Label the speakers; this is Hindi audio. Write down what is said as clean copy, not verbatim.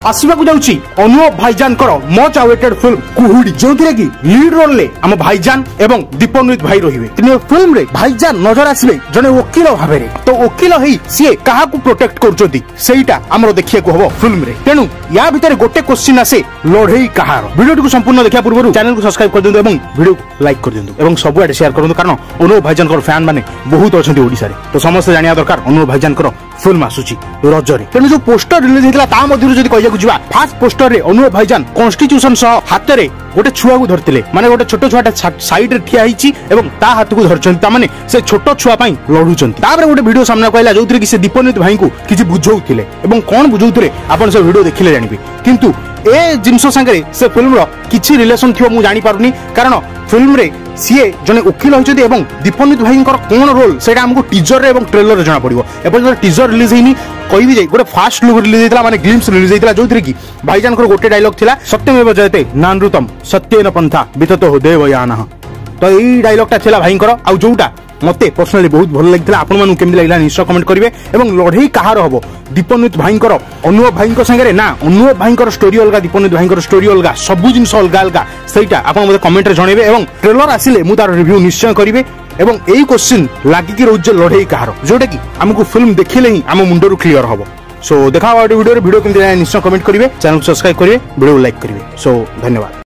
Speaker 1: आसवाक जाउची अनुप भाईजान मच अवेटेड फिल्म कुहुड़ी जो कि लीड रोल ले आम भाईजान एवं दीपन्वित भाई रहिबे। तेने फिल्म रे भाईजान नजर आसबे जने वकील भाबे रे। तो वकील ही सी कहा प्रोटेक्ट करछोती सेटा हमरो देखिया को हबो फिल्म रे। तेनु या भितर गोटे क्वेश्चन आसे लड़ई कहार। वीडियो को संपूर्ण देखिया पूर्व चैनल को सब्सक्राइब कर दियंतु एवं वीडियो लाइक कर दियंतु एवं सबुआडे शेयर करंतु कारण अनुप भाईजान को फैन माने बहुत अछंती ओडिसा रे। तो समस्त जानिया दरकार अनुप भाईजान को फिल्म आसुची रजरे। तेणु जो पोस्टर रिलीज होता ता मध्यरु जदि कहिया को जिबा फास्ट पोस्टर रे अनुप भाईजान कॉन्स्टिट्यूशन सह हाथ रे गोटे छुआ को धरतिले माने गोटे छोट छुआटा साइड रे ठिया हिची एवं ता हाथ को धरचंती ता माने से छोट छुआ पई लढुचंती। तापर गोटे वीडियो सामने कहला जोथरे कि से दीपन्वित भाई को किछि बुझौथिले एवं कोन बुझौथिले आपण से वीडियो देखिले जानिबे। किंतु ए जिंसो संगे से फिल्म रो किछि रिलेशन थियो मु जानि पारुनी कारण फिल्म रे सीए जने वकील होइछथि एवं दीपन्वित भाई कोन रोल सेटा हमको टीजर रे एवं ट्रेलर रे जाना पड़िबो। एपर टीजर रिलीज हेनी कहि जाय गोटे फास्ट लुक रिलीज हेतला माने ग्लिम्स रिलीज हेतला जोथरे कि भाईजान को गोटे डायलॉग थिला सत्यमेव जयते नानृतम सत्येन पंथा विततो देवयानः। तो एई डायलॉगटा थिला भाईंकर आ जोटा मते पर्सनली बहुत भल लागितला। आपण मानु केमि लागला निश्चय कमेंट करिवे एवं लढई कहार हबो दीपन्वित भाईंकर अनुप भाईंकर संगे ना अनुप भाईंकर स्टोरी अलगा दीपन्वित भाईंकर स्टोरी अलगा सबु जिंस अलगा अलगा सेटा आपण मते कमेंट रे जणेबे एवं ट्रेलर आसिले मु तार रिव्यू निश्चय करिवे एवं एई क्वेश्चन लागि कि रोज लढई कहार जोटा कि हमकु फिल्म देखिले ही हम मुंडरू क्लियर हबो। सो देखा वीडियो केमि निश्चय कमेंट करिवे चैनल को सब्सक्राइब करिवे वीडियो लाइक करिवे। सो धन्यवाद।